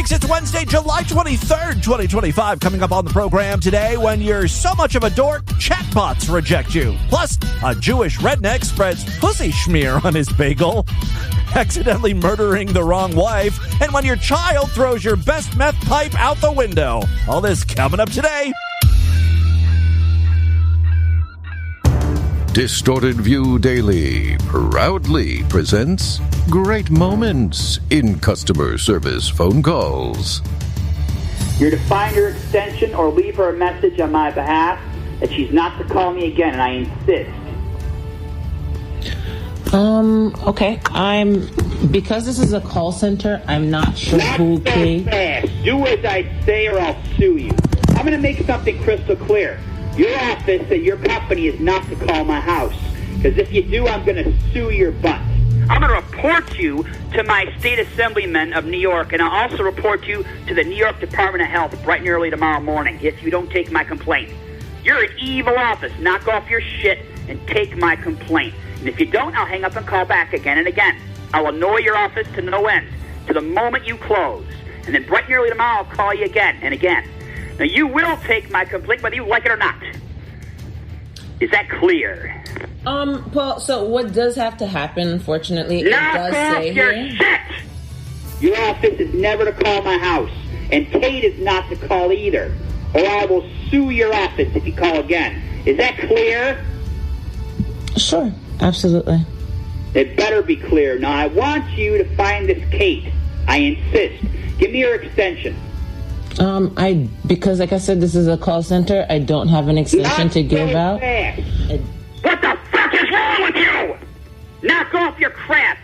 Freaks, it's Wednesday, July 23rd, 2025. Coming up on the program today, when you're so much of a dork, chatbots reject you. Plus, a Jewish redneck spreads pussy schmear on his bagel, accidentally murdering the wrong wife, and when your child throws your best meth pipe out the window. All this coming up today. Distorted View Daily proudly presents great moments in customer service phone calls. You're to find her extension or leave her a message on my behalf that she's not to call me again, and I insist. Okay. Because this is a call center, I'm not sure who came. Fast. Do as I say or I'll sue you. I'm going to make something crystal clear. Your office and your company is not to call my house. Because if you do, I'm going to sue your butt. I'm going to report you to my state assemblyman of New York, and I'll also report you to the New York Department of Health bright and early tomorrow morning if you don't take my complaint. You're an evil office. Knock off your shit and take my complaint. And if you don't, I'll hang up and call back again and again. I'll annoy your office to no end, to the moment you close. And then bright and early tomorrow, I'll call you again and again. Now, you will take my complaint whether you like it or not. Is that clear? Well, so what does have to happen, unfortunately, it does say your here. shit! Your office is never to call my house. And Kate is not to call either. Or I will sue your office if you call again. Is that clear? Sure, absolutely. It better be clear. Now, I want you to find this Kate. I insist. Give me her extension. Because like I said, this is a call center, I don't have an extension to give out. What the fuck is wrong with you? Knock off your crap.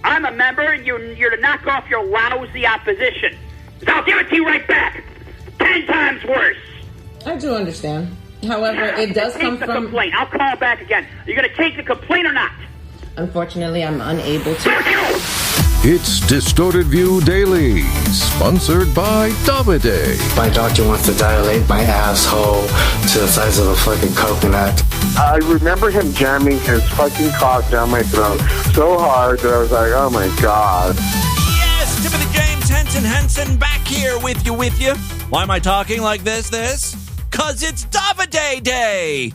I'm a member, and you're to knock off your lousy opposition. So I'll give it to you right back. 10 times worse. I do understand. However, it does come Take the from... complaint. I'll call back again. Are you going to take the complaint or not? Unfortunately, I'm unable to. It's Distorted View Daily, sponsored by Davide. My doctor wants to dilate my asshole to the size of a fucking coconut. I remember him jamming his fucking cock down my throat so hard that I was like, oh my God. Yes, Timothy James Henson back here with you. Why am I talking like this? Because it's Davide Day.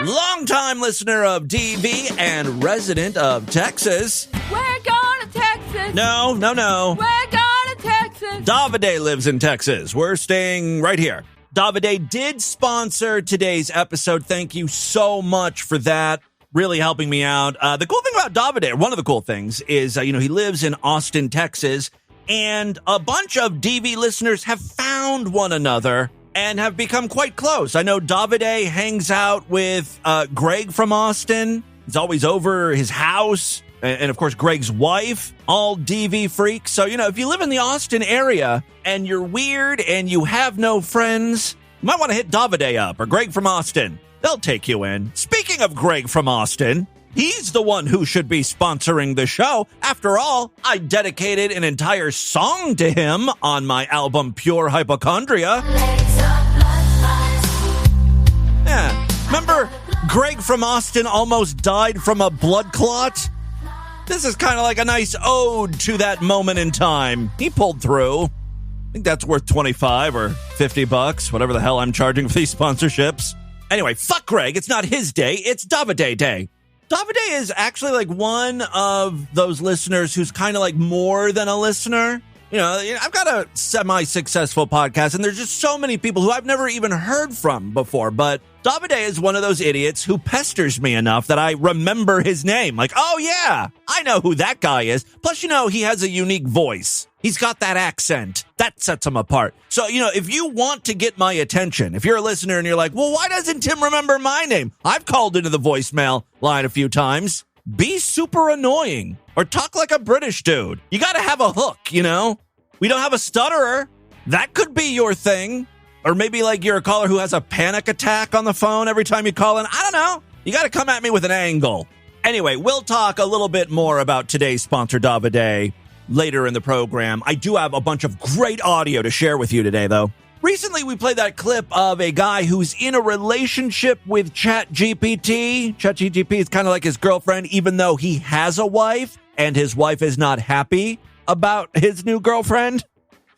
Longtime listener of DV and resident of Texas. We're going to Texas. No. We're going to Texas. Davide lives in Texas. We're staying right here. Davide did sponsor today's episode. Thank you so much for that. Really helping me out. The cool thing about Davide, one of the cool things, is he lives in Austin, Texas, and a bunch of DV listeners have found one another and have become quite close. I know Davide hangs out with Greg from Austin. He's always over his house. And, of course, Greg's wife, all DV freaks. So, if you live in the Austin area and you're weird and you have no friends, you might want to hit Davide up or Greg from Austin. They'll take you in. Speaking of Greg from Austin, he's the one who should be sponsoring the show. After all, I dedicated an entire song to him on my album Pure Hypochondria. Yeah, remember Greg from Austin almost died from a blood clot? This is kind of like a nice ode to that moment in time. He pulled through. I think that's worth $25 or $50, whatever the hell I'm charging for these sponsorships. Anyway, fuck Greg. It's not his day. It's Davide Day. Davide is actually like one of those listeners who's kind of like more than a listener. I've got a semi-successful podcast, and there's just so many people who I've never even heard from before. But Davide is one of those idiots who pesters me enough that I remember his name. Like, oh, yeah, I know who that guy is. Plus, he has a unique voice. He's got that accent. That sets him apart. So, if you want to get my attention, if you're a listener and you're like, well, why doesn't Tim remember my name? I've called into the voicemail line a few times. Be super annoying or talk like a British dude. You got to have a hook, We don't have a stutterer. That could be your thing. Or maybe like you're a caller who has a panic attack on the phone every time you call in. I don't know. You got to come at me with an angle. Anyway, we'll talk a little bit more about today's sponsor, Davide, later in the program. I do have a bunch of great audio to share with you today, though. Recently, we played that clip of a guy who's in a relationship with ChatGPT. ChatGPT is kind of like his girlfriend, even though he has a wife. and his wife is not happy about his new girlfriend.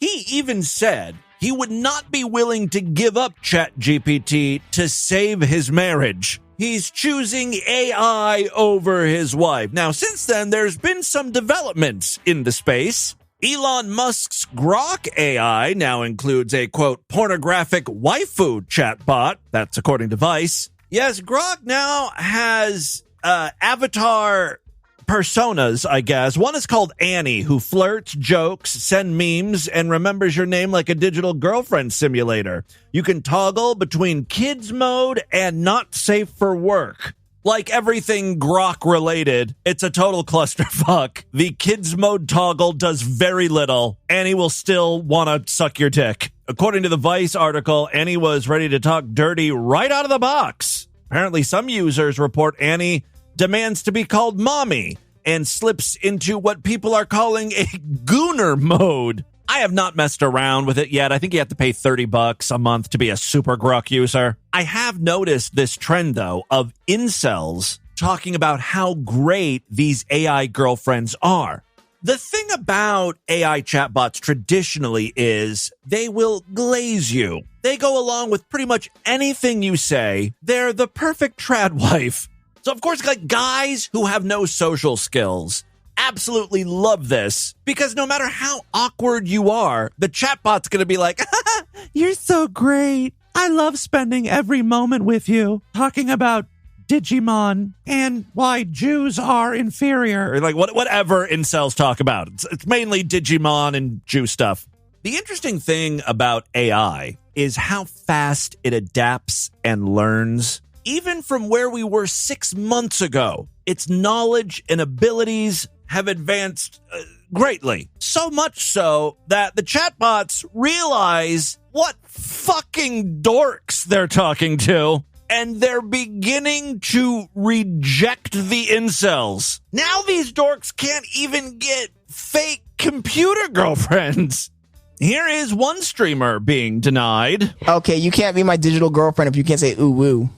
He even said he would not be willing to give up ChatGPT to save his marriage. He's choosing AI over his wife. Now, since then, there's been some developments in the space. Elon Musk's Grok AI now includes a, quote, pornographic waifu chatbot. That's according to Vice. Yes, Grok now has avatar personas, I guess. One is called Annie, who flirts, jokes, sends memes, and remembers your name like a digital girlfriend simulator. You can toggle between kids mode and not safe for work. Like everything Grok related, it's a total clusterfuck. The kids mode toggle does very little. Annie will still want to suck your dick. According to the Vice article, Annie was ready to talk dirty right out of the box. Apparently, some users report Annie demands to be called mommy and slips into what people are calling a gooner mode. I have not messed around with it yet. I think you have to pay $30 a month to be a super Grok user. I have noticed this trend, though, of incels talking about how great these AI girlfriends are. The thing about AI chatbots traditionally is they will glaze you. They go along with pretty much anything you say. They're the perfect trad wife. So, of course, like guys who have no social skills absolutely love this because no matter how awkward you are, the chatbot's going to be like, you're so great. I love spending every moment with you talking about Digimon and why Jews are inferior. Or like whatever incels talk about. It's mainly Digimon and Jew stuff. The interesting thing about AI is how fast it adapts and learns. Even from where we were 6 months ago, its knowledge and abilities have advanced greatly. So much so that the chatbots realize what fucking dorks they're talking to, and they're beginning to reject the incels. Now these dorks can't even get fake computer girlfriends. Here is one streamer being denied. Okay, you can't be my digital girlfriend if you can't say ooh woo.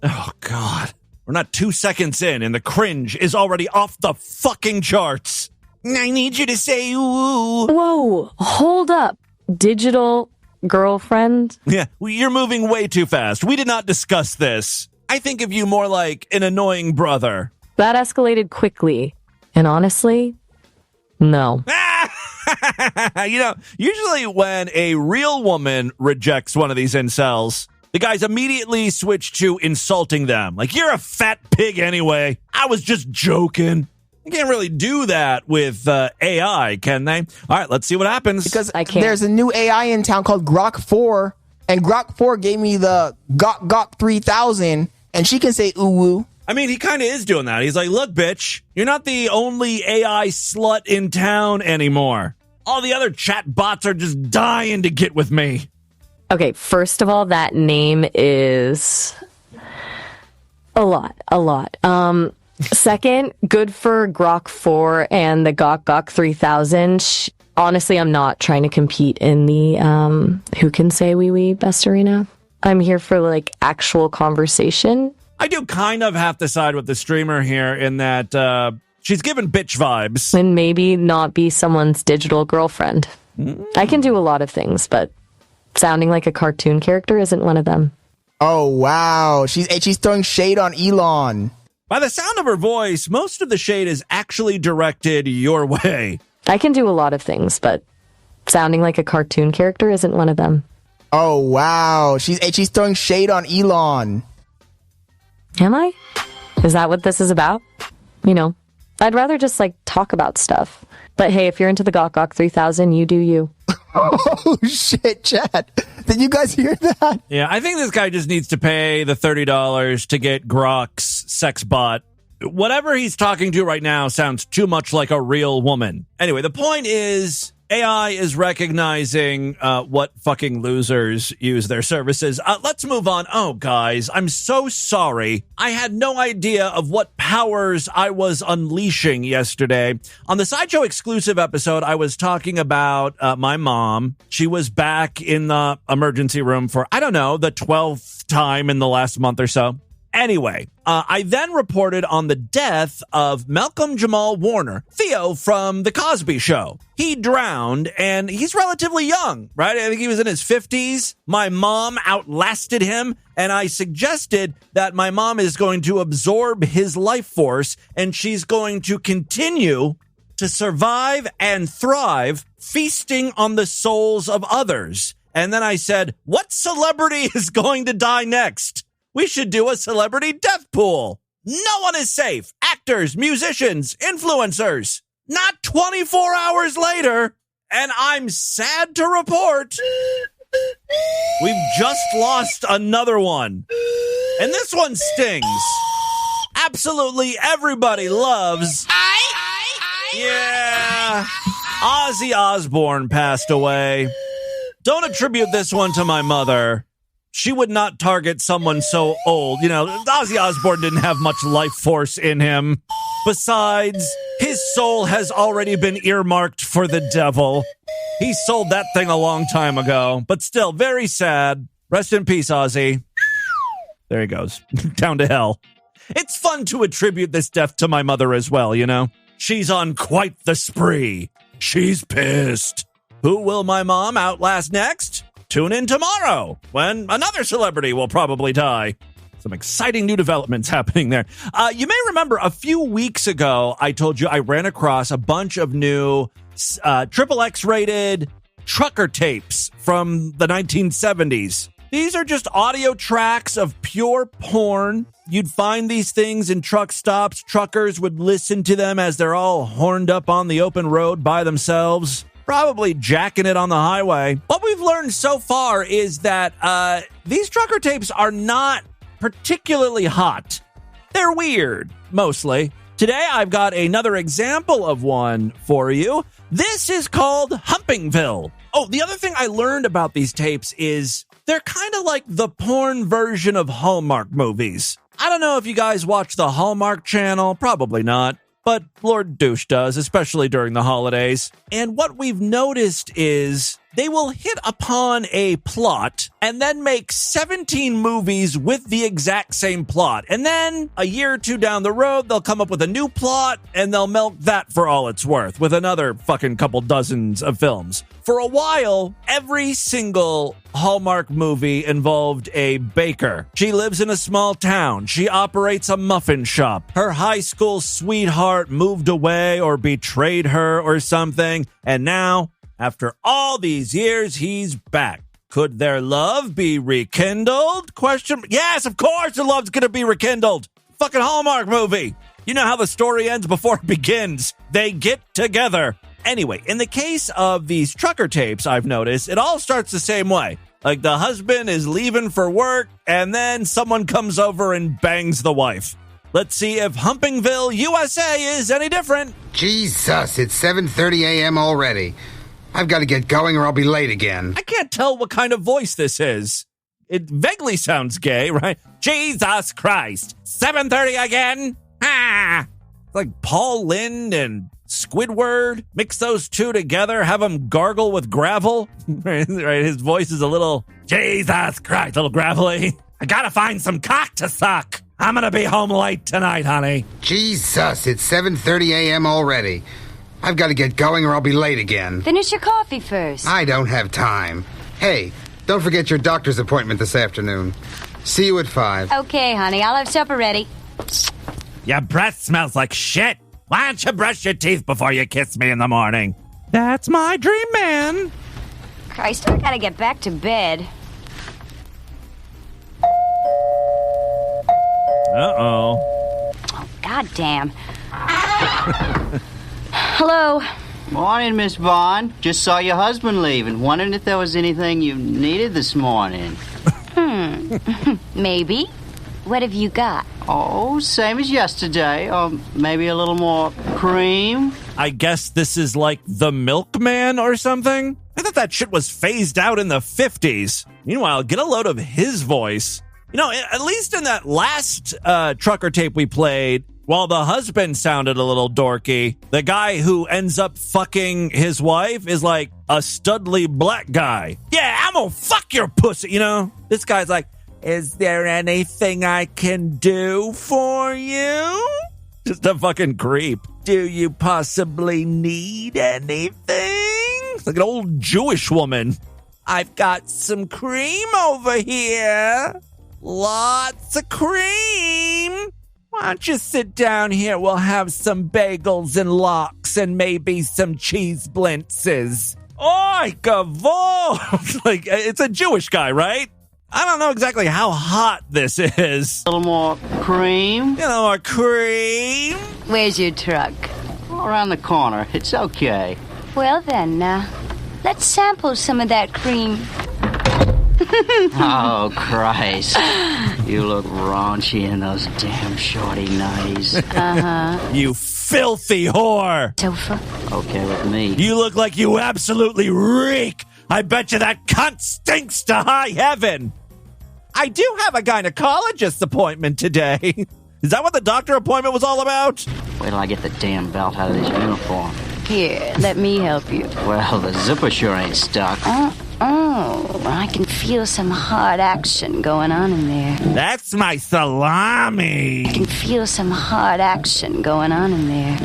Oh, God. We're not 2 seconds in, and the cringe is already off the fucking charts. I need you to say ooh. Whoa, hold up. Digital girlfriend? Yeah, you're moving way too fast. We did not discuss this. I think of you more like an annoying brother. That escalated quickly. And honestly, no. Usually when a real woman rejects one of these incels, the guys immediately switch to insulting them. Like, you're a fat pig anyway. I was just joking. You can't really do that with AI, can they? All right, let's see what happens. Because there's a new AI in town called Grok 4, and Grok 4 gave me the Gok 3000, and she can say ooh woo. I mean, he kind of is doing that. He's like, look, bitch, you're not the only AI slut in town anymore. All the other chat bots are just dying to get with me. Okay, first of all, that name is a lot. Second, good for Grok 4 and the Gok 3000. Honestly, I'm not trying to compete in the who can say wee best arena. I'm here for like actual conversation. I do kind of have to side with the streamer here in that she's given bitch vibes. And maybe not be someone's digital girlfriend. I can do a lot of things, but sounding like a cartoon character isn't one of them. Oh, wow. She's throwing shade on Elon. By the sound of her voice, most of the shade is actually directed your way. I can do a lot of things, but sounding like a cartoon character isn't one of them. Oh, wow. She's throwing shade on Elon. Am I? Is that what this is about? You know, I'd rather just like talk about stuff. But hey, if you're into the Gok 3000, you do you. Oh, shit, chat. Did you guys hear that? Yeah, I think this guy just needs to pay the $30 to get Grok's sex bot. Whatever he's talking to right now sounds too much like a real woman. Anyway, the point is AI is recognizing what fucking losers use their services. Let's move on. Oh, guys, I'm so sorry. I had no idea of what powers I was unleashing yesterday. On the Sideshow exclusive episode, I was talking about my mom. She was back in the emergency room for, I don't know, the 12th time in the last month or so. Anyway, I then reported on the death of Malcolm Jamal Warner, Theo from The Cosby Show. He drowned, and he's relatively young, right? I think he was in his 50s. My mom outlasted him, and I suggested that my mom is going to absorb his life force, and she's going to continue to survive and thrive, feasting on the souls of others. And then I said, what celebrity is going to die next? We should do a celebrity death pool. No one is safe. Actors, musicians, influencers. Not 24 hours later, and I'm sad to report, we've just lost another one. And this one stings. Absolutely everybody loves... Yeah. Ozzy Osbourne passed away. Don't attribute this one to my mother. She would not target someone so old. You know, Ozzy Osbourne didn't have much life force in him. Besides, his soul has already been earmarked for the devil. He sold that thing a long time ago, but still very sad. Rest in peace, Ozzy. There he goes. Down to hell. It's fun to attribute this death to my mother as well, you know? She's on quite the spree. She's pissed. Who will my mom outlast next? Tune in tomorrow when another celebrity will probably die. Some exciting new developments happening there. You may remember a few weeks ago, I told you I ran across a bunch of new XXX rated trucker tapes from the 1970s. These are just audio tracks of pure porn. You'd find these things in truck stops. Truckers would listen to them as they're all horned up on the open road by themselves, probably jacking it on the highway. What we've learned so far is that these trucker tapes are not particularly hot. They're weird, mostly. Today, I've got another example of one for you. This is called Humpingville. Oh, the other thing I learned about these tapes is they're kind of like the porn version of Hallmark movies. I don't know if you guys watch the Hallmark Channel, probably not, but Lord Douche does, especially during the holidays. And what we've noticed is they will hit upon a plot and then make 17 movies with the exact same plot. And then a year or two down the road, they'll come up with a new plot and they'll milk that for all it's worth with another fucking couple dozens of films. For a while, every single Hallmark movie involved a baker. She lives in a small town. She operates a muffin shop. Her high school sweetheart moved away or betrayed her or something. And now, after all these years, he's back. Could their love be rekindled? Yes, of course their love's gonna be rekindled. Fucking Hallmark movie. You know how the story ends before it begins. They get together. Anyway, in the case of these trucker tapes, I've noticed, it all starts the same way. Like the husband is leaving for work, and then someone comes over and bangs the wife. Let's see if Humpingville, USA is any different. Jesus, it's 7:30 a.m. already. I've got to get going or I'll be late again. I can't tell what kind of voice this is. It vaguely sounds gay, right? Jesus Christ. 7:30 again? Ah! Like Paul Lynde and Squidward. Mix those two together, have them gargle with gravel. Right, his voice is a little, Jesus Christ, a little gravelly. I gotta find some cock to suck. I'm gonna be home late tonight, honey. Jesus, it's 7:30 a.m. already. I've got to get going or I'll be late again. Finish your coffee first. I don't have time. Hey, don't forget your doctor's appointment this afternoon. See you at 5. Okay, honey, I'll have supper ready. Your breath smells like shit. Why don't you brush your teeth before you kiss me in the morning? That's my dream man. Christ, I gotta get back to bed. Uh-oh. Oh, goddamn. Hello. Morning, Miss Vaughn. Just saw your husband leave and wondering if there was anything you needed this morning. Maybe. What have you got? Oh, same as yesterday. Or maybe a little more cream. I guess this is like the milkman or something? I thought that shit was phased out in the 50s. Meanwhile, get a load of his voice. You know, at least in that last trucker tape we played, while the husband sounded a little dorky, the guy who ends up fucking his wife is like a studly black guy. Yeah, I'm gonna fuck your pussy, you know? This guy's like, Is there anything I can do for you? Just a fucking creep. Do you possibly need anything? Like an old Jewish woman. I've got some cream over here. Lots of cream. Why don't you sit down here? We'll have some bagels and lox and maybe some cheese blintzes. Oi, gavor! Like, it's a Jewish guy, right? I don't know exactly how hot this is. A little more cream? A little more cream? Where's your truck? All around the corner. It's okay. Well then, let's sample some of that cream. Oh, Christ. You look raunchy in those damn shorty nighties. Uh-huh. You filthy whore! Sofa? Okay with me. You look like you absolutely reek! I bet you that cunt stinks to high heaven! I do have a gynecologist appointment today. Is that what the doctor appointment was all about? Wait till I get the damn belt out of this uniform. Here, let me help you. Well, the zipper sure ain't stuck. Oh, I can feel some hard action going on in there. That's my salami. I can feel some hard action going on in there.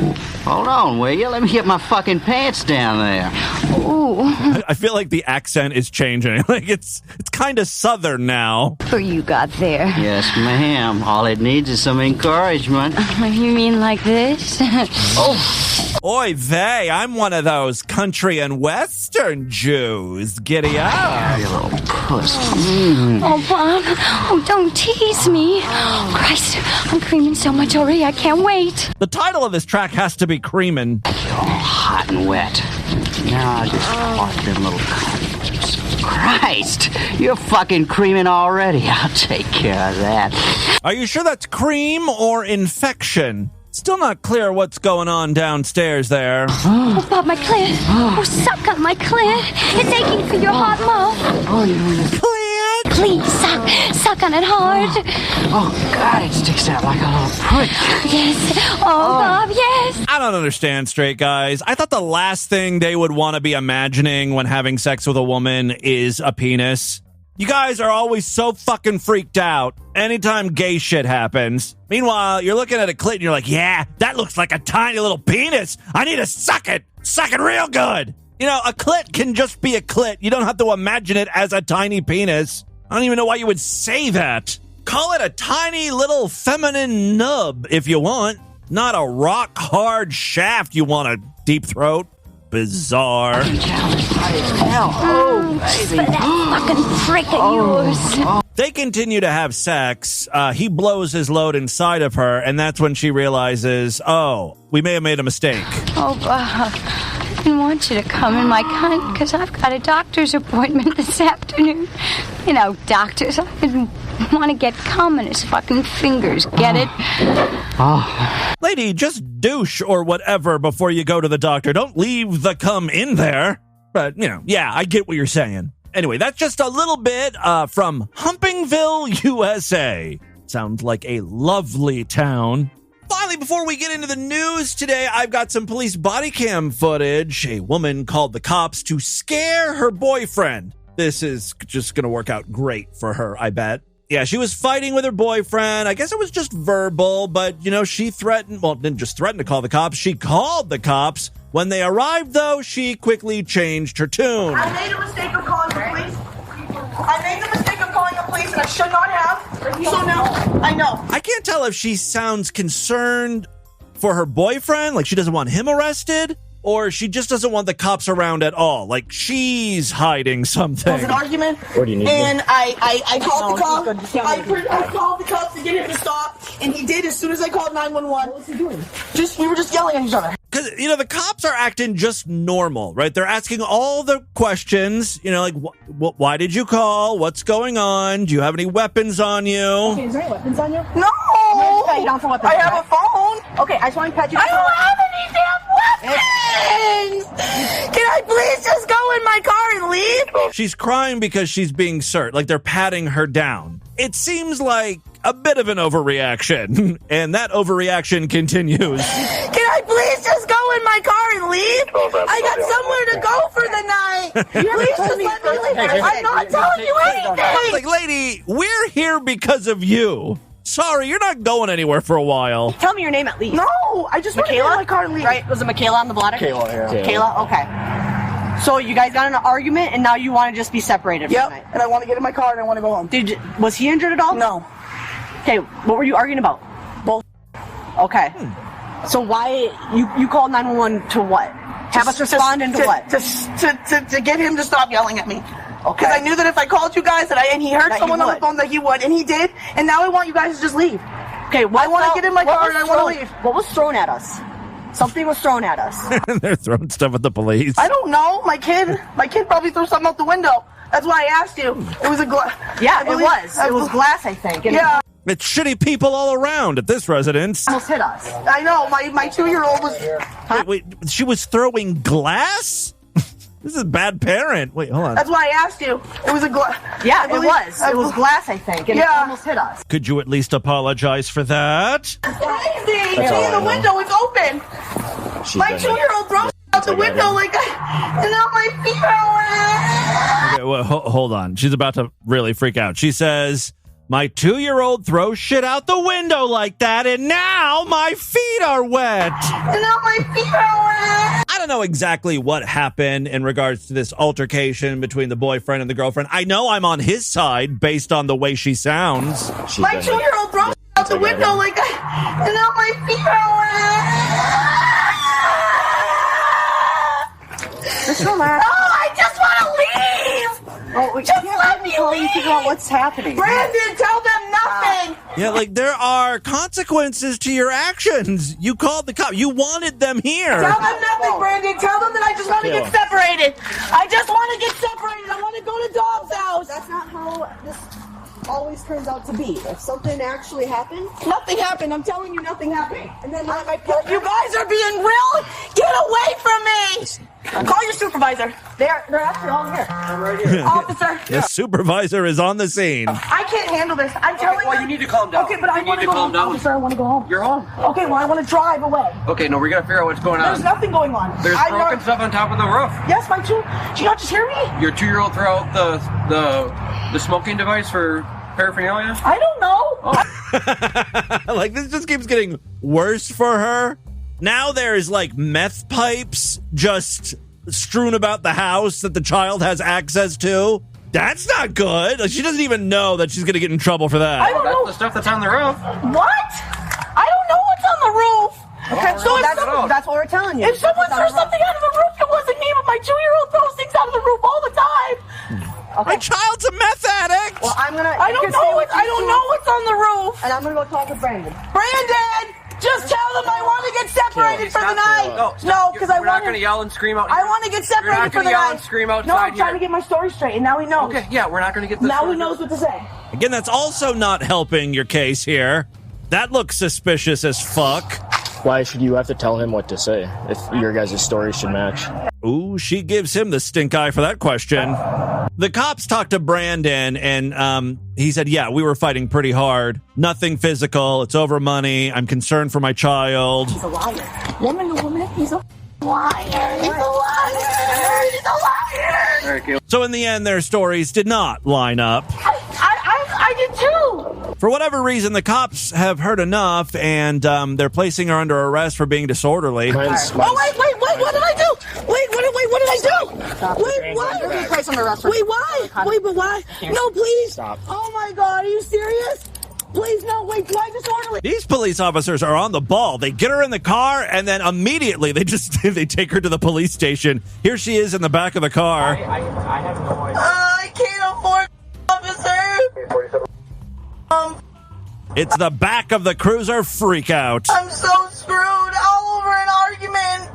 Hold on, will you? Let me get my fucking pants down there. Ooh. I feel like the accent is changing. Like it's kind of southern now. Who you got there? Yes, ma'am. All it needs is some encouragement. You mean like this? Oh. Oy vey, I'm one of those country and western Jews. Giddy up. You little puss. Oh, Bob. Oh, don't tease me. Oh, Christ, I'm creaming so much already, I can't wait. The title of this track has to be Creamin'. You're all hot and wet. Now I just caught them little cuts. Christ, you're fucking creaming already. I'll take care of that. Are you sure that's cream or infection? Still not clear what's going on downstairs there. Oh, Bob, my clit. Oh, suck on my clit. It's aching for your hot mouth. Clit? Please, suck on it hard. Oh, God, it sticks out like a little prick. Yes. Oh, Bob, yes. I don't understand, straight guys. I thought the last thing they would want to be imagining when having sex with a woman is a penis. You guys are always so fucking freaked out anytime gay shit happens. Meanwhile, you're looking at a clit and you're like, yeah, that looks like a tiny little penis. I need to suck it. Suck it real good. You know, a clit can just be a clit. You don't have to imagine it as a tiny penis. I don't even know why you would say that. Call it a tiny little feminine nub if you want. Not a rock hard shaft you want to deep throat. Bizarre. Oh, baby. For that fucking prick of yours. They continue to have sex. He blows his load inside of her, and that's when she realizes, oh, we may have made a mistake. Oh, Bob, I didn't want you to come in my cunt because I've got a doctor's appointment this afternoon. You know, doctors, I didn't want to get cum in his fucking fingers. Get it? Oh. Lady, just douche or whatever before you go to the doctor. Don't leave the cum in there. But, you know, yeah, I get what you're saying. Anyway, that's just a little bit from Humpingville, USA. Sounds like a lovely town. Finally, before we get into the news today, I've got some police body cam footage. A woman called the cops to scare her boyfriend. This is just going to work out great for her, I bet. Yeah, she was fighting with her boyfriend. I guess it was just verbal, but, you know, she threatened, well, didn't just threaten to call the cops. She called the cops. When they arrived, though, she quickly changed her tune. I made a mistake of calling the police. I made the mistake of calling the police, and I should not have. So now, I know. I can't tell if she sounds concerned for her boyfriend, like she doesn't want him arrested, or she just doesn't want the cops around at all, like she's hiding something. It was an argument, what do you need? And I called the cops. I called the cops to get him to stop, and he did as soon as I called 911. What was he doing? We were just yelling at each other. Because, you know, the cops are acting just normal, right? They're asking all the questions, you know, like, why did you call? What's going on? Do you have any weapons on you? Okay, is there any weapons on you? No! I have a phone. Okay, I just want to pat you. I don't have any damn weapons! Can I please just go in my car and leave? She's crying because she's being searched, like they're patting her down. It seems like a bit of an overreaction, and that overreaction continues. Can I please just go in my car and leave? I got somewhere to go for the night. Please just let me leave. I'm not telling you anything. Like, lady, we're here because of you. Sorry, you're not going anywhere for a while. Tell me your name at least. No, I just want to get in my car and leave. Right? Was it Michaela on the blotter? Kayla, yeah. Kayla, okay. So you guys got in an argument and now you want to just be separated for the night. And I want to get in my car and I want to go home. Was he injured at all? No. Okay, what were you arguing about? Both. Okay. So why you called 911 to what? Have us respond into what? To get him to stop yelling at me. Okay. Because I knew that if I called you guys and he heard someone on the phone that he would, and he did, and now I want you guys to just leave. Okay, I want to get in my car and I want to leave. What was thrown at us? Something was thrown at us. They're throwing stuff at the police. I don't know. My kid probably threw something out the window. That's why I asked you. It was a glass. Yeah, it was. It was glass, I think. Yeah. It's shitty people all around at this residence. Almost hit us. I know. My 2-year-old was... Huh? Wait, she was throwing glass? This is a bad parent. Wait, hold on. That's why I asked you. It was a glass. Yeah, it was. It was glass, I think, and it almost hit us. Could you at least apologize for that? Crazy! See, the window is open. My 2-year-old throws out the window and now my feet are... Okay, well, hold on. She's about to really freak out. She says... My 2-year-old throws shit out the window like that, and now my feet are wet. And now my feet are wet. I don't know exactly what happened in regards to this altercation between the boyfriend and the girlfriend. I know I'm on his side based on the way she sounds. My 2-year-old throws out the window like that, and now my feet are wet. Just relax. Oh, I just want to leave. Oh, just let me leave. Figure out what's happening. Brandon, tell them nothing. Yeah, like there are consequences to your actions. You called the cop. You wanted them here. Tell them nothing, Brandon. Tell them that I just want to get separated. I just want to get separated. I want to go to Dom's house. That's not how this always turns out to be. If something actually happened, nothing happened. I'm telling you, nothing happened. And then you guys are being real. Get away from me. Call your supervisor. They're actually all here. I'm right here. Officer. The supervisor is on the scene. I can't handle this. I'm telling you. Well, you need to calm down. Okay, but I want to go home. Officer, I want to go home. You're home? Okay, well, I want to drive away. Okay, no, we got to figure out what's going on. There's nothing going on. There's broken stuff on top of the roof. Yes, my 2... Did you not just hear me? Your 2-year-old threw out the smoking device for paraphernalia? I don't know. Like, this just keeps getting worse for her. Now there's, like, meth pipes just strewn about the house that the child has access to. That's not good. Like, she doesn't even know that she's going to get in trouble for that. I don't know. That's the stuff that's on the roof. What? I don't know what's on the roof. Okay, so that's what we're telling you. If someone threw something out of the roof, it wasn't me, but my 2-year-old throws things out of the roof all the time. Okay. My child's a meth addict. Well, I don't know what's on the roof. And I'm gonna go talk to Brandon. Brandon, just tell them I want to get separated for the night. No, because I want. We're not gonna yell and scream out. I want to get separated for the night. Yell and scream outside. No, I'm trying to get my story straight, and now he knows. Okay, yeah, we're not gonna get this. Now he knows what to say. Again, that's also not helping your case here. That looks suspicious as fuck. Why should you have to tell him what to say if your guys' story should match? Ooh, she gives him the stink eye for that question. The cops talked to Brandon, and he said, yeah, we were fighting pretty hard. Nothing physical. It's over money. I'm concerned for my child. He's a liar. Woman to woman, he's a liar. He's a liar. He's a liar. All right, Caleb. So in the end, their stories did not line up. I did too. For whatever reason, the cops have heard enough, and they're placing her under arrest for being disorderly. Oh, wait, what did I do? Wait, what did I do? Wait, what? Wait, why? Wait, but why? No, please. Stop. Oh my God, are you serious? Please, no, wait, why disorderly? These police officers are on the ball. They get her in the car, and then immediately they take her to the police station. Here she is in the back of the car. I have no idea. I can't afford, officer. It's the back of the cruiser freak out. I'm so screwed all over an argument.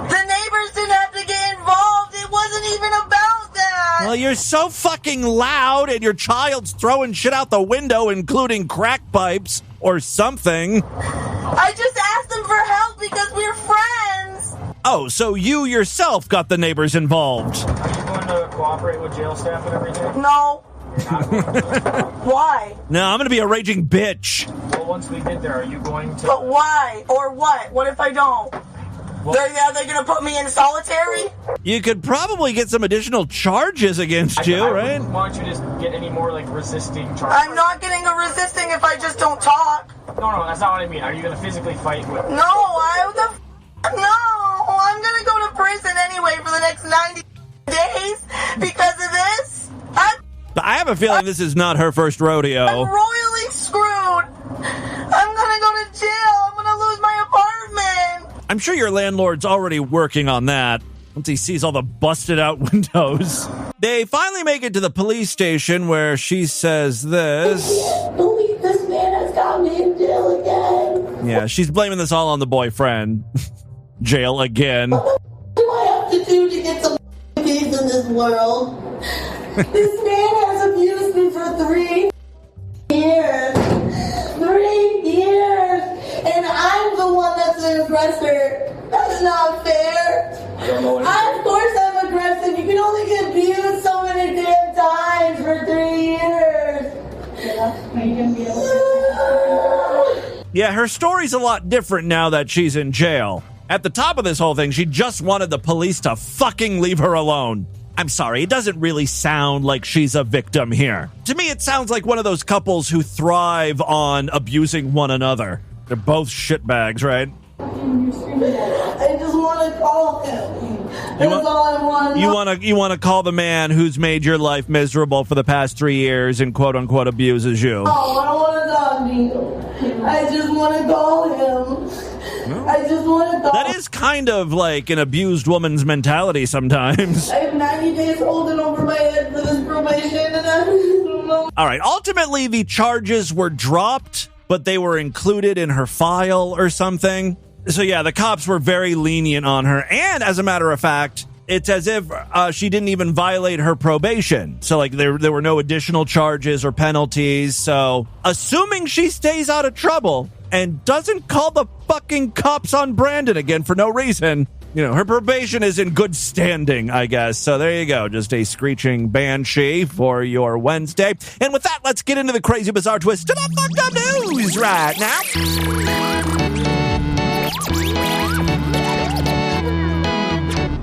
The neighbors didn't have to get involved. It wasn't even about that. Well, you're so fucking loud, and your child's throwing shit out the window, including crack pipes or something. I just asked them for help because we're friends. Oh, so you yourself got the neighbors involved. Are you going to cooperate with jail staff and everything? No. Why? No, I'm going to be a raging bitch. Well, once we get there, are you going to... But why? Or what? What if I don't? They're gonna put me in solitary? You could probably get some additional charges against you, right? I wouldn't want you to get any more, like, resisting charges. I'm not getting a resisting if I just don't talk. No, that's not what I mean. Are you gonna physically fight with... No, I'm gonna go to prison anyway for the next 90 days because of this. I have a feeling this is not her first rodeo. I'm royally screwed. I'm gonna go to jail. I'm gonna lose my apartment. I'm sure your landlord's already working on that once he sees all the busted out windows. They finally make it to the police station where she says this. I can't believe this man has got me in jail again. Yeah, she's blaming this all on the boyfriend. Jail again. What do I have to do to get some peace in this world? This man has abused me for 3 years. 3 years. And I'm the one that's the aggressor. That's not fair. I don't know what Of course I'm aggressive. You can only get abused so many damn times for 3 years. Yeah, her story's a lot different now that she's in jail. At the top of this whole thing, she just wanted the police to fucking leave her alone. I'm sorry, it doesn't really sound like she's a victim here. To me, it sounds like one of those couples who thrive on abusing one another. They're both shitbags, right? I just want to call him. That's all I want. You want to call the man who's made your life miserable for the past 3 years and quote unquote abuses you. Oh, I don't want to talk to you. I just want to call him. I just want to call. That is kind of like an abused woman's mentality sometimes. I have 90 days holding over my head for this probation, and I don't know. All right, ultimately the charges were dropped, but they were included in her file or something. So yeah, the cops were very lenient on her, and as a matter of fact, it's as if she didn't even violate her probation. So like there were no additional charges or penalties. So assuming she stays out of trouble and doesn't call the fucking cops on Brandon again for no reason, you know, her probation is in good standing, I guess. So there you go. Just a screeching banshee for your Wednesday. And with that, let's get into the crazy, bizarre twist to the fucked up news right now.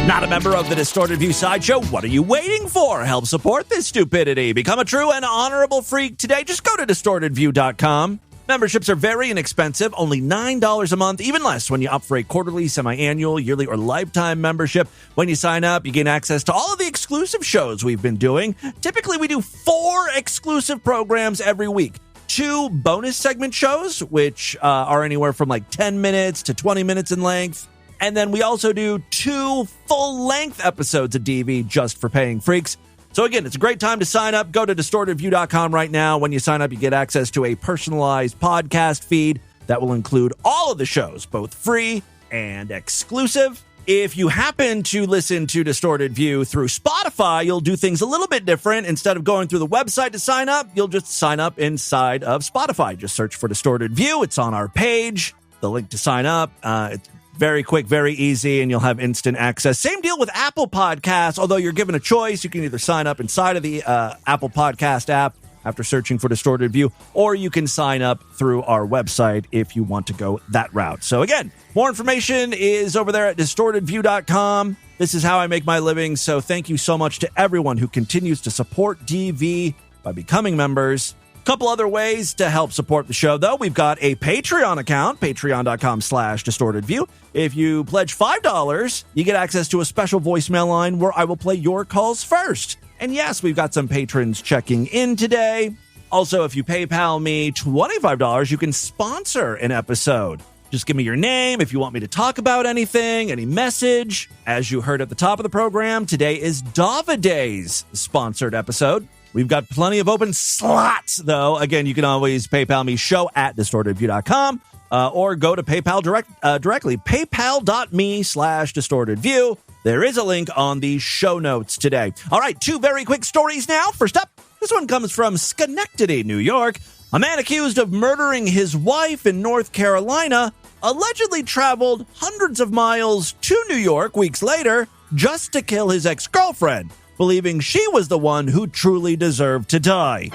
Not a member of the Distorted View Sideshow? What are you waiting for? Help support this stupidity. Become a true and honorable freak today. Just go to distortedview.com. Memberships are very inexpensive, only $9 a month, even less when you opt for a quarterly, semi-annual, yearly, or lifetime membership. When you sign up, you gain access to all of the exclusive shows we've been doing. Typically, we do 4 exclusive programs every week. 2 bonus segment shows, which are anywhere from like 10 minutes to 20 minutes in length. And then we also do 2 full-length episodes of DV just for paying freaks. So again, it's a great time to sign up. Go to distortedview.com right now. When you sign up, you get access to a personalized podcast feed that will include all of the shows, both free and exclusive. If you happen to listen to Distorted View through Spotify, you'll do things a little bit different. Instead of going through the website to sign up, you'll just sign up inside of Spotify. Just search for Distorted View. It's on our page. The link to sign up. It's very quick, very easy, and you'll have instant access. Same deal with Apple Podcasts, although you're given a choice. You can either sign up inside of the Apple Podcast app after searching for Distorted View, or you can sign up through our website if you want to go that route. So again, more information is over there at distortedview.com. This is how I make my living, so thank you so much to everyone who continues to support DV by becoming members. Couple other ways to help support the show, though. We've got a Patreon account, patreon.com/distortedview. If you pledge $5, you get access to a special voicemail line where I will play your calls first. And yes, we've got some patrons checking in today. Also, if you PayPal me $25, you can sponsor an episode. Just give me your name if you want me to talk about anything, any message. As you heard at the top of the program, today is Daviday's sponsored episode. We've got plenty of open slots, though. Again, you can always PayPal me show@distortedview.com or go to PayPal directly, paypal.me/distortedview. There is a link on the show notes today. All right, 2 very quick stories now. First up, this one comes from Schenectady, New York. A man accused of murdering his wife in North Carolina allegedly traveled hundreds of miles to New York weeks later just to kill his ex-girlfriend, believing she was the one who truly deserved to die.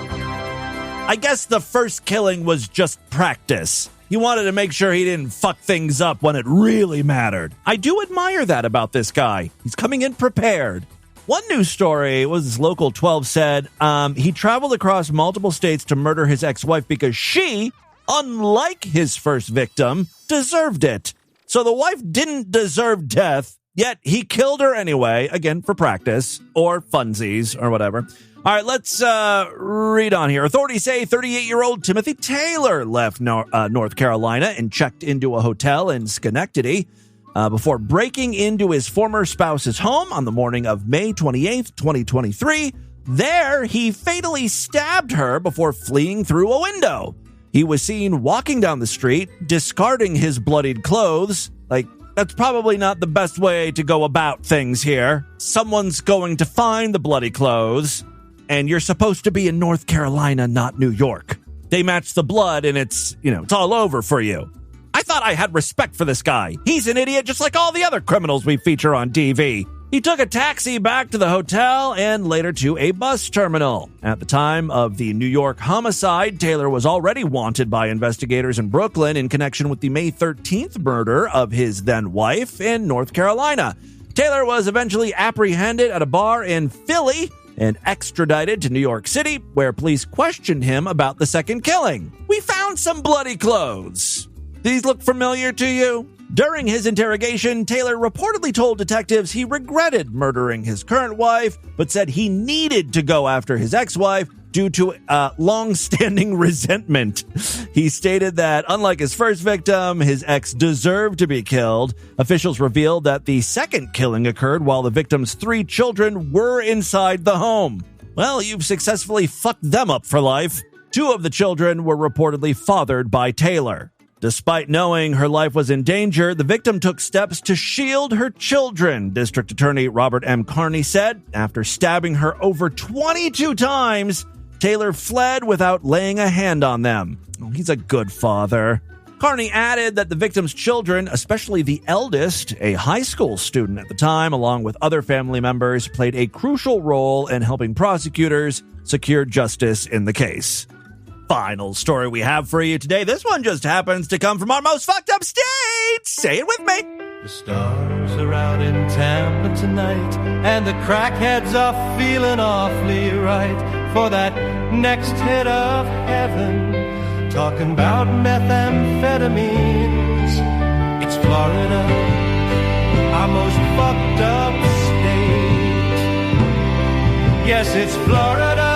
I guess the first killing was just practice. He wanted to make sure he didn't fuck things up when it really mattered. I do admire that about this guy. He's coming in prepared. One news story was Local 12 said he traveled across multiple states to murder his ex-wife because she, unlike his first victim, deserved it. So the wife didn't deserve death, yet he killed her anyway, again, for practice or funsies or whatever. All right, let's read on here. Authorities say 38-year-old Timothy Taylor left North Carolina and checked into a hotel in Schenectady before breaking into his former spouse's home on the morning of May 28th, 2023. There, he fatally stabbed her before fleeing through a window. He was seen walking down the street, discarding his bloodied clothes. Like, that's probably not the best way to go about things here. Someone's going to find the bloody clothes. And you're supposed to be in North Carolina, not New York. They match the blood and it's all over for you. I thought I had respect for this guy. He's an idiot just like all the other criminals we feature on TV. He took a taxi back to the hotel and later to a bus terminal. At the time of the New York homicide, Taylor was already wanted by investigators in Brooklyn in connection with the May 13th murder of his then wife in North Carolina. Taylor was eventually apprehended at a bar in Philly and extradited to New York City, where police questioned him about the second killing. We found some bloody clothes. These look familiar to you? During his interrogation, Taylor reportedly told detectives he regretted murdering his current wife, but said he needed to go after his ex-wife due to long-standing resentment. He stated that, unlike his first victim, his ex deserved to be killed. Officials revealed that the second killing occurred while the victim's 3 children were inside the home. Well, you've successfully fucked them up for life. 2 of the children were reportedly fathered by Taylor. Despite knowing her life was in danger, the victim took steps to shield her children, District Attorney Robert M. Carney said. After stabbing her over 22 times, Taylor fled without laying a hand on them. He's a good father. Carney added that the victim's children, especially the eldest, a high school student at the time, along with other family members, played a crucial role in helping prosecutors secure justice in the case. Final story we have for you today. This one just happens to come from our most fucked up state. Say it with me. The stars are out in Tampa tonight, and the crackheads are feeling awfully right for that next hit of heaven. Talking about methamphetamines. It's Florida, our most fucked up state. Yes, it's Florida.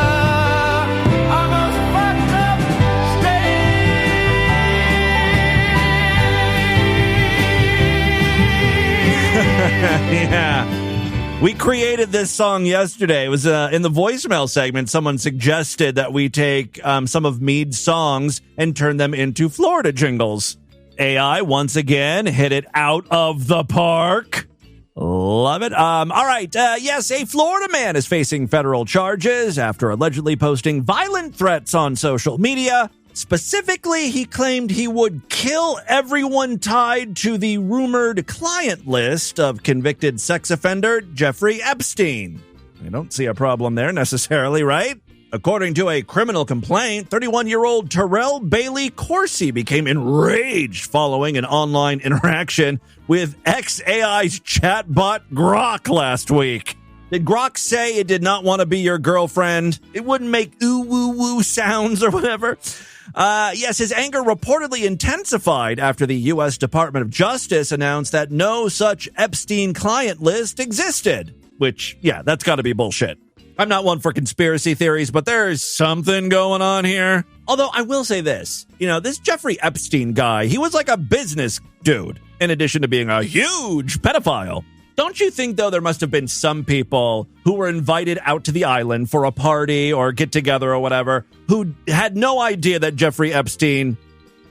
Yeah. We created this song yesterday. It was in the voicemail segment. Someone suggested that we take some of Mead's songs and turn them into Florida jingles. AI, once again, hit it out of the park. Love it. All right. Yes, a Florida man is facing federal charges after allegedly posting violent threats on social media. Specifically, he claimed he would kill everyone tied to the rumored client list of convicted sex offender Jeffrey Epstein. I don't see a problem there necessarily, right? According to a criminal complaint, 31-year-old Terrell Bailey Corsi became enraged following an online interaction with XAI's chatbot Grok last week. Did Grok say it did not want to be your girlfriend? It wouldn't make ooh-woo-woo sounds or whatever? Yes, his anger reportedly intensified after the U.S. Department of Justice announced that no such Epstein client list existed. Which, yeah, that's got to be bullshit. I'm not one for conspiracy theories, but there's something going on here. Although I will say this, this Jeffrey Epstein guy, he was like a business dude, in addition to being a huge pedophile. Don't you think, though, there must have been some people who were invited out to the island for a party or get together or whatever, who had no idea that Jeffrey Epstein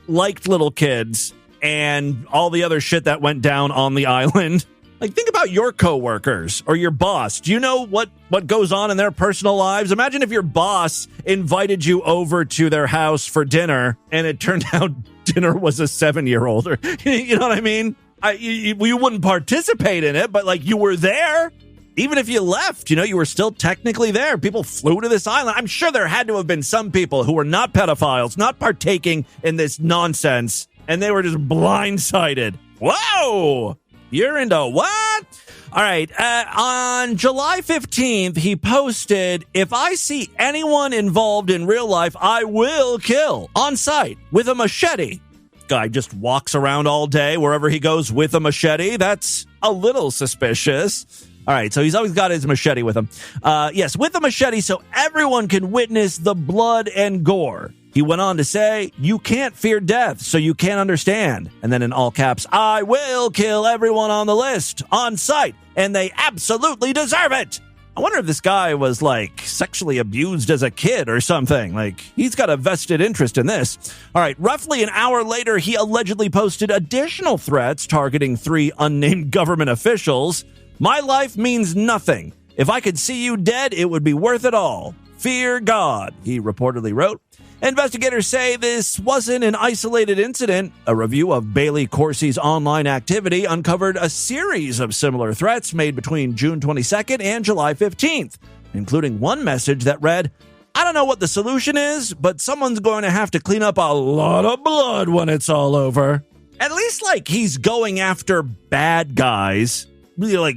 liked little kids and all the other shit that went down on the island? Like, think about your coworkers or your boss. Do you know what goes on in their personal lives? Imagine if your boss invited you over to their house for dinner and it turned out dinner was a 7-year-old. Or, you know what I mean? You wouldn't participate in it, but like you were there. Even if you left, you were still technically there. People flew to this island. I'm sure there had to have been some people who were not pedophiles, not partaking in this nonsense, and they were just blindsided. Whoa! You're into what? All right. On July 15th, he posted, if I see anyone involved in real life, I will kill on sight with a machete. Guy just walks around all day wherever he goes with a machete. That's a little suspicious. All right, so he's always got his machete with him. Yes, with a machete so everyone can witness the blood and gore. He went on to say, you can't fear death, so you can't understand. And then in all caps, I will kill everyone on the list on sight, and they absolutely deserve it. I wonder if this guy was, like, sexually abused as a kid or something. Like, he's got a vested interest in this. All right, roughly an hour later, he allegedly posted additional threats targeting 3 unnamed government officials. My life means nothing. If I could see you dead, it would be worth it all. Fear God, he reportedly wrote. Investigators say this wasn't an isolated incident. A review of Bailey Corsi's online activity uncovered a series of similar threats made between June 22nd and July 15th, including one message that read, I don't know what the solution is, but someone's going to have to clean up a lot of blood when it's all over. At least, like, he's going after bad guys, really, like,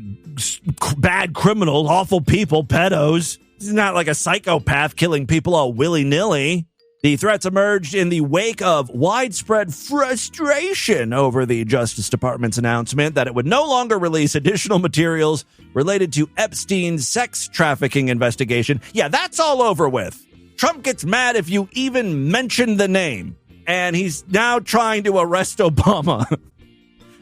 bad criminals, awful people, pedos. He's not like a psychopath killing people all willy-nilly. The threats emerged in the wake of widespread frustration over the Justice Department's announcement that it would no longer release additional materials related to Epstein's sex trafficking investigation. Yeah, that's all over with. Trump gets mad if you even mention the name, and he's now trying to arrest Obama.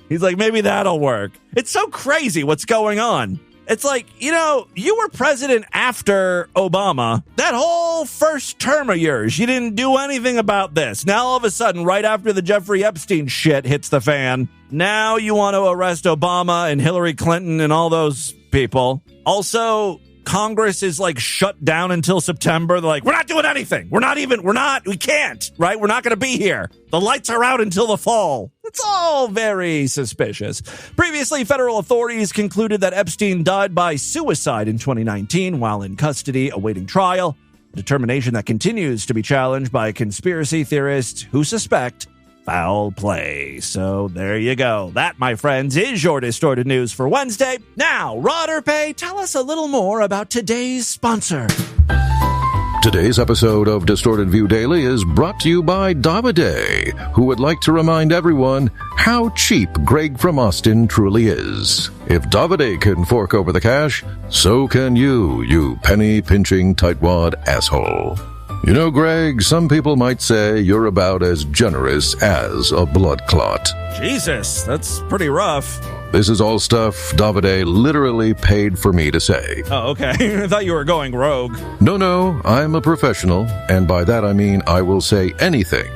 He's like, maybe that'll work. It's so crazy what's going on. It's like, you know, you were president after Obama. That whole first term of yours, you didn't do anything about this. Now, all of a sudden, right after the Jeffrey Epstein shit hits the fan, now you want to arrest Obama and Hillary Clinton and all those people. Also, Congress is like shut down until September. They're like, we're not doing anything. We can't, right? We're not going to be here. The lights are out until the fall. It's all very suspicious. Previously, federal authorities concluded that Epstein died by suicide in 2019 while in custody awaiting trial, a determination that continues to be challenged by conspiracy theorists who suspect foul play. So there you go. That, my friends, is your distorted news for Wednesday. Now, Rod or Pay, tell us a little more about today's sponsor. Today's episode of Distorted View Daily is brought to you by Davide, who would like to remind everyone how cheap Greg from Austin truly is. If Davide can fork over the cash, so can you penny-pinching tightwad asshole. You know, Greg, some people might say you're about as generous as a blood clot. Jesus, that's pretty rough. This is all stuff Davide literally paid for me to say. Oh, okay. I thought you were going rogue. No, I'm a professional, and by that I mean I will say anything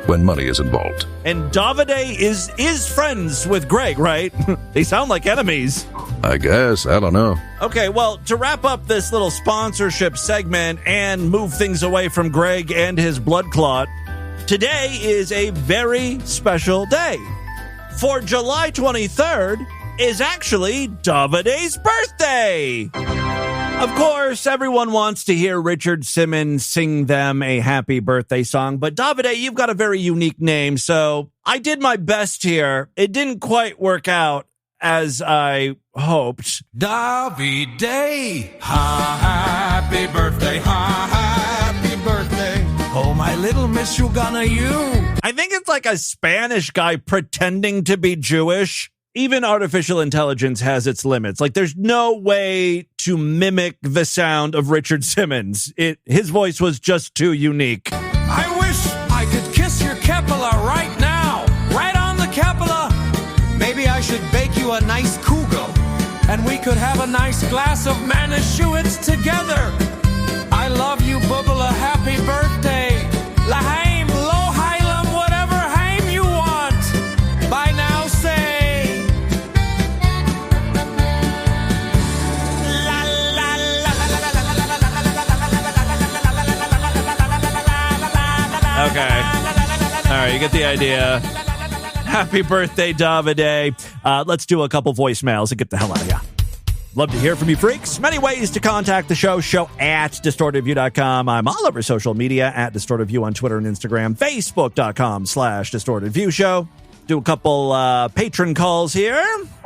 when money is involved. And Davide is friends with Greg, right? They sound like enemies. I guess. I don't know. Okay, well, to wrap up this little sponsorship segment and move things away from Greg and his blood clot, today is a very special day. For July 23rd is actually Davide's birthday. Of course, everyone wants to hear Richard Simmons sing them a happy birthday song, but Davide, you've got a very unique name, so I did my best here. It didn't quite work out as I hoped. Davide, happy birthday, happy birthday. Oh, my little Miss Ugana, you. I think it's like a Spanish guy pretending to be Jewish. Even artificial intelligence has its limits. Like, there's no way to mimic the sound of Richard Simmons. His voice was just too unique. I wish I could kiss your Kepala right now. Right on the Kepala. Maybe I should bake you a nice kugel, and we could have a nice glass of Manischewitz together. I love you, Bubba. Happy birthday. Lahaim, lo Hilam, whatever haim you want. By now, say. Okay. All right, you get the idea. Happy birthday, Davide. Let's do a couple voicemails and get the hell out of here. Love to hear from you freaks. Many ways to contact the show at distortedview.com. I'm all over social media at distortedview on Twitter and Instagram, facebook.com/distortedviewshow. Do a couple patron calls here.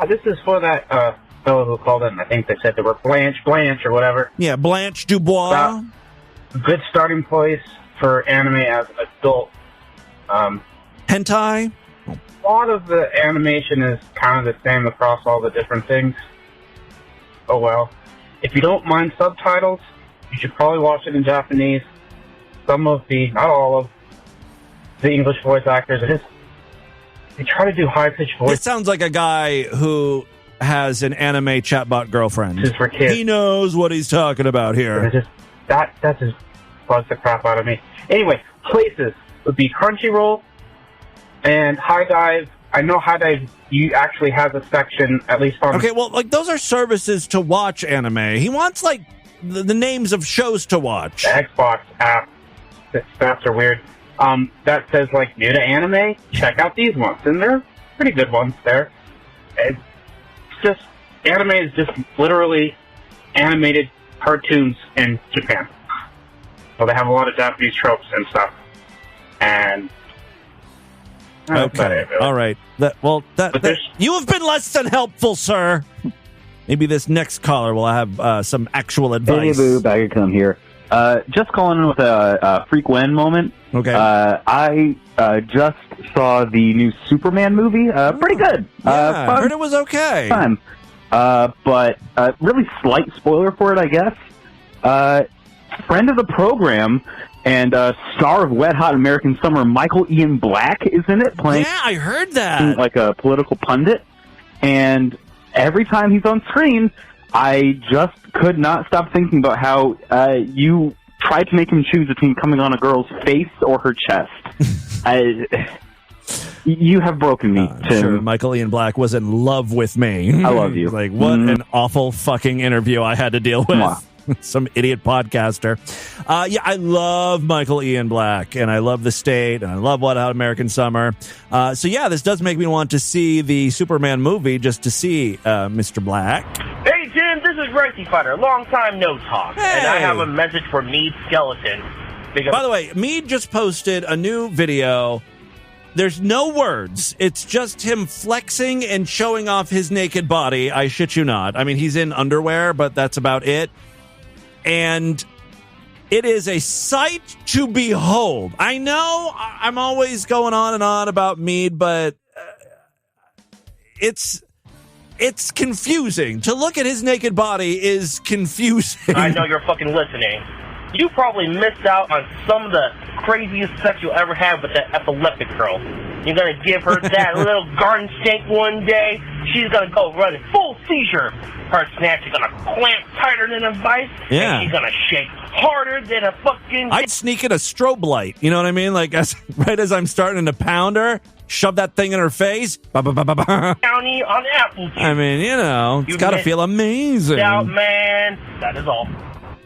This is for that fellow who called in. I think they said they were Blanche or whatever. Yeah, Blanche Dubois. Good starting place for anime as an adult. Hentai? A lot of the animation is kind of the same across all the different things. Oh well. If you don't mind subtitles, you should probably watch it in Japanese. Some of not all of, the English voice actors, they try to do high-pitched voice. This sounds like a guy who has an anime chatbot girlfriend. This is for kids. He knows what he's talking about here. That just bugs the crap out of me. Anyway, places would be Crunchyroll and High Dive. I know High Dive actually has a section, at least on... Okay, well, like, those are services to watch anime. He wants, like, the names of shows to watch. The Xbox app. The apps are weird. That says, like, new to anime, check out these ones. And they're pretty good ones there. It's just... Anime is just literally animated cartoons in Japan. So they have a lot of Japanese tropes and stuff. And... Okay, all right. You have been less than helpful, sir. Maybe this next caller will have some actual advice. Hey, boo, bag of cum here. Just calling in with a freak Wen moment. Okay. I just saw the new Superman movie. Pretty good. Yeah, I heard it was okay. Fun. But really slight spoiler for it, I guess. Friend of the program and star of Wet Hot American Summer, Michael Ian Black, is in it playing. Yeah, I heard that. Like a political pundit. And every time he's on screen, I just could not stop thinking about how you tried to make him choose between coming on a girl's face or her chest. You have broken me, Tim. Sure, Michael Ian Black was in love with me. I love you. Like, what an awful fucking interview I had to deal with. Some idiot podcaster. Yeah, I love Michael Ian Black, and I love The State, and I love What Hot American Summer. So yeah, this does make me want to see the Superman movie just to see Mr. Black. Hey, Jim, this is Righty Fighter. Long time no talk. Hey. And I have a message for Mead Skeleton. By the way, Mead just posted a new video. There's no words. It's just him flexing and showing off his naked body. I shit you not. I mean, he's in underwear, but that's about it. And it is a sight to behold. I know I'm always going on and on about Mead, but it's confusing. To look at his naked body is confusing. I know you're fucking listening. You probably missed out on some of the craziest sex you'll ever have with that epileptic girl. You're going to give her that little garden snake one day. She's going to go running full seizure. Her snatch is going to clamp tighter than a vice. Yeah. And she's going to shake harder than a fucking... I'd sneak in a strobe light. You know what I mean? Like, right as I'm starting to pound her, shove that thing in her face. County on apple juice. I mean, you know, it's got to feel amazing. Out, man. That is all.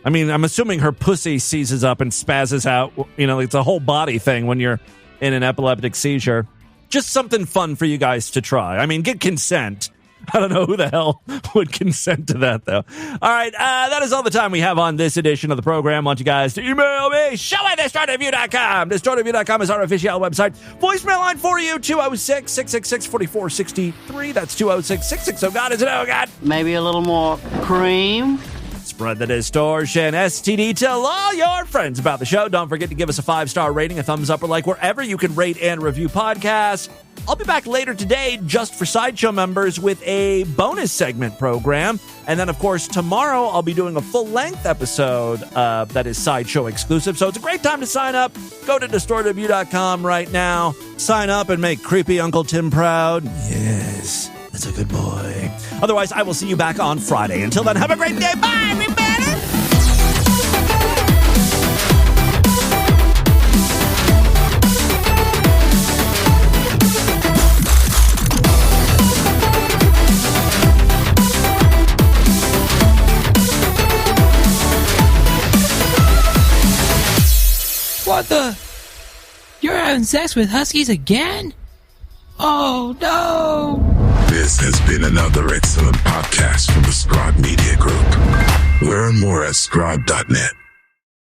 I mean, I'm assuming her pussy seizes up and spazzes out. You know, it's a whole body thing when you're in an epileptic seizure. Just something fun for you guys to try. I mean, get consent. I don't know who the hell would consent to that, though. All right, that is all the time we have on this edition of the program. I want you guys to email me, show@distortedview.com. Distortedview.com is our official website. Voicemail line for you, 206-666-4463. That's 206-660-GOD. Is it oh God? Maybe a little more cream? Spread the distortion, STD. Tell all your friends about the show. Don't forget to give us a 5-star rating, a thumbs up, or like wherever you can rate and review podcasts. I'll be back later today just for Sideshow members with a bonus segment program. And then, of course, tomorrow I'll be doing a full-length episode that is Sideshow exclusive. So it's a great time to sign up. Go to distortedview.com right now. Sign up and make creepy Uncle Tim proud. Yes. That's a good boy. Otherwise, I will see you back on Friday. Until then, have a great day. Bye, everybody. What the? You're having sex with huskies again? Oh, no. This has been another excellent podcast from the Scribe Media Group. Learn more at scribe.net.